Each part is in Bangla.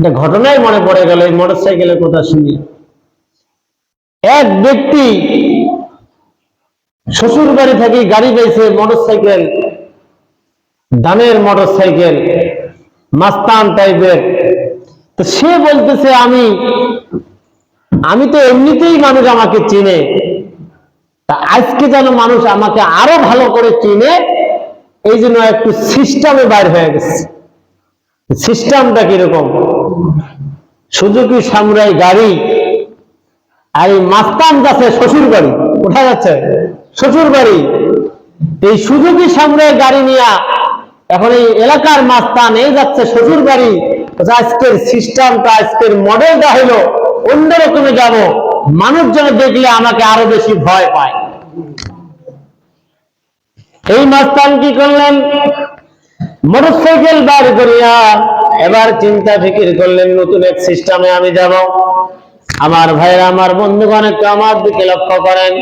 একটা ঘটনাই মনে পড়ে গেল এই মোটরসাইকেলের কথা শুনি। এক ব্যক্তি শ্বশুর বাড়ি থেকে গাড়ি পেয়েছে, মোটরসাইকেল, দামের মোটরসাইকেল, মাস্তান টাইপের। তো সে বলতেছে আমি তো এমনিতেই মানুষ আমাকে চিনে, তা আজকে যেন মানুষ আমাকে আরো ভালো করে চিনে, এই জন্য একটু সিস্টেমে বাইর হয়ে গেছে। সিস্টেমটা কিরকম? সুজুকি সামুরাই গাড়ি, আর এই মাস্তান যাচ্ছে শ্বশুর বাড়ি। কোথায় যাচ্ছে? শ্বশুর বাড়ি। এই সুজুকি সামুরাই গাড়ি নিয়ে এখন এই এলাকার মাস্তান এই যাচ্ছে শ্বশুর বাড়ি। আজকের সিস্টেমটা, আজকের মডেলটা হলো অন্যরকমে যাব, মানুষজন দেখলে আমাকে আরো বেশি ভয় পায়। এই মাস্তান কি করলেন? মোটরসাইকেল বার করিয়া এবার চিন্তা ফিকির করলেন, নতুন এক সিস্টেমে আমি যাব। আমার ভাইরা, আমার বন্ধুগণ, একটু আমার দিকে লক্ষ্য করেন।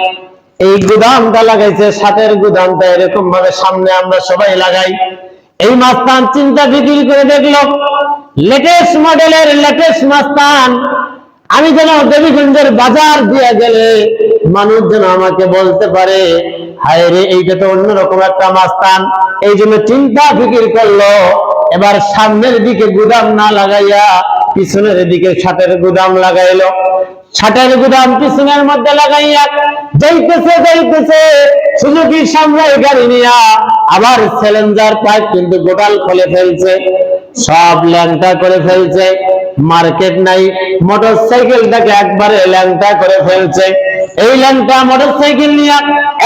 এই গুদামটা লাগাইছে, সাতের গুদামটা এরকম ভাবে সামনে আমরা সবাই লাগাই। এই মাস্তান চিন্তা ফিকির করে দেখলো, লেটেস্ট মডেলের লেটেস্ট মাস্তান আমি যেন দেবীগঞ্জের বাজার দিয়ে গেলে মানুষ যেন আমাকে বলতে পারে, হায় রে, এইটা তো অন্যরকম একটা মাস্তান। এই জন্য চিন্তা ফিকির করলো, এবার সামনের দিকে গুদাম না লাগাইয়া পিছনের দিকে ছাটের গুদাম লাগাইলো। ছাটের গুদাম পিছনের মধ্যে লাগাইয়া যাইতেছে সুজুকি সামরাই গাড়ি নিয়া, আবার চ্যালেঞ্জার পাইপ কিন্তু গোটাল খুলে ফেলছে, সব ল্যাংটা করে ফেলছে। মার্কেট নাই, মোটরসাইকেলটাকে একবারে ল্যাংটা করে ফেলছে। এই ল্যাংটা মোটরসাইকেল নিয়ে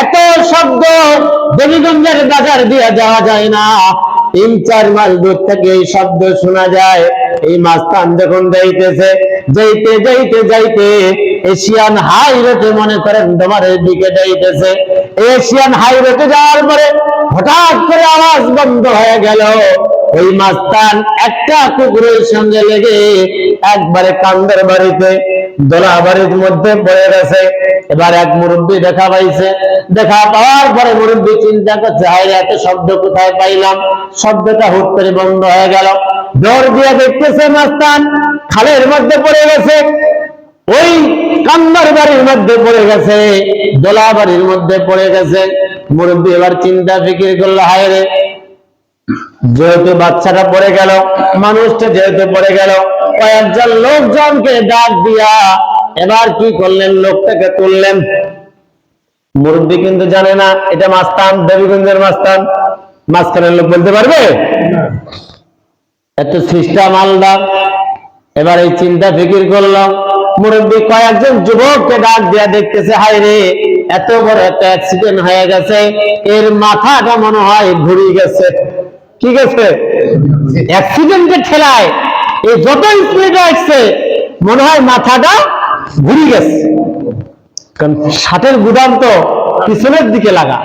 এত শব্দ, দেবীগঞ্জের বাজার দিয়ে যাওয়া যায় না, 3-4 মাইল দূর থেকে এই শব্দ শোনা যায়। এই মাস্তান যখন যাইতে এশিয়ান হাই রোডে, মনে করেন তোমার এই দিকে যাইতেছে, এশিয়ান হাই রোডে যাওয়ার পরে হঠাৎ করে আওয়াজ বন্ধ হয়ে গেল। ওই মাস্তান একটা কুকুরের সঙ্গে লেগে একবারে কান্দের বাড়িতে, দোলা বাড়ির মধ্যে পড়ে গেছে। এবার এক মুরব্বী দেখা পাইছে, দেখা পাওয়ার পরে মুরব্বী চিন্তা করছে, হায় এত শব্দ কোথায় পাইলাম, শব্দটা হুট করে বন্ধ হয়ে গেল। দৌড় দিয়ে দেখতেছে মাস্তান খালের মধ্যে পড়ে গেছে, ওই কান্দার বাড়ির মধ্যে পড়ে গেছে, দোলা বাড়ির মধ্যে পড়ে গেছে। মুরব্বী এবার চিন্তা ফিকির করলো, হায় রে, যেহেতু বাচ্চাটা পড়ে গেল, মানুষটা যেহেতু পড়ে গেল, কয়েকজন লোকজনকে ডাক দিয়া এবার কি করলেন, লোকটাকে তুললেন। মুরব্বী কিন্তু জানে না এটা মাস্তান, দেবীগঞ্জের মাস্তান। মাঝখানের লোক বলতে পারবে? এত সিস্টেম আলাদা। এবার এই চিন্তা ফিকির করলাম, মুরব্বী কয়েকজন যুবককে ডাক দিয়া দেখতেছে, হায় রে, এত বড় একটা অ্যাক্সিডেন্ট হয়ে গেছে, এর মাথাটা মনে হয় ঘুরে গেছে। কি গেছে? অ্যাক্সিডেন্টের ঠেলায় এই যত স্পিড আসছে মনে হয় মাথাটা ঘুরে গেছে, কারণ ষাটের গুদাম তো পিছনের দিকে লাগা।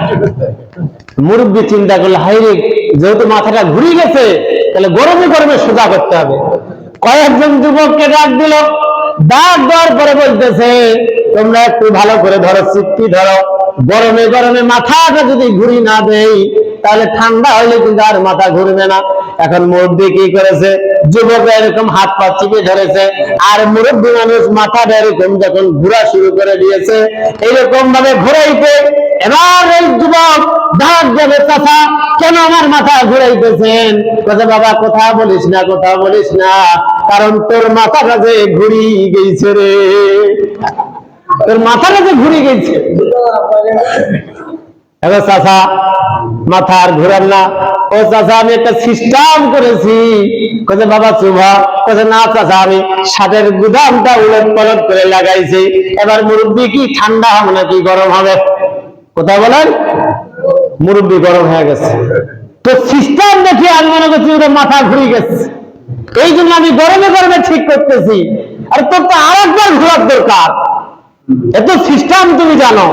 মুরব্বী চিন্তা করলো, হায় রে, যেহেতু মাথাটা ঘুরে গেছে, তাহলে গরমে গরমে সোজা করতে হবে। কয়েকজন যুবককে ডাক দিল, ডাক দেওয়ার পরে বলতেছে, তোমরা একটু ভালো করে ধরো, চিত্তি ধরো, গরমে গরমে মাথাটা যদি ঘুরি না দেই তাহলে ঠান্ডা হলে কিন্তু আর মাথা ঘুরবে না। এখন মুরব্বী কি করেছে, যুবক এরকম হাত পা চিপে ধরেছে, আর মুরব্বী মানুষ মাথাটা এরকম যখন ঘোরা শুরু করে দিয়েছে, এইরকম ভাবে ঘুরাইতে, এবার এই যুবক ডাক যাবে, চাচা কেন আমার মাথা ঘুরাইতেছেন? বলছে, বাবা কথা বলিস না, কথা বলিস না, কারণ তোর মাথাটা যে ঘুরি গেছে রে, তোর মাথাটা যে ঘুরে গেছে। এবার চাচা মাথা আর ঘুরান না। ও চাচা, আমি একটা সিস্টেম করেছি। বলছে, বাবা চুভা। বলছে, না চাচা, আমি ষাটের গুদামটা উলট পালট করে লাগাইছি। এবার মুরব্বী কি ঠান্ডা হবে নাকি গরম হবে? কথা বলেন। মুরব্বী গরম হয়ে গেছে। তো সিস্টেম দেখে আমি মনে করছি ওটা মাথা ঘুরে গেছে, এই জন্য আমি গরমে গরমে ঠিক করতেছি। আর তোর তো আর একবার ঘোরার দরকার, এত সিস্টেম তুমি জানো।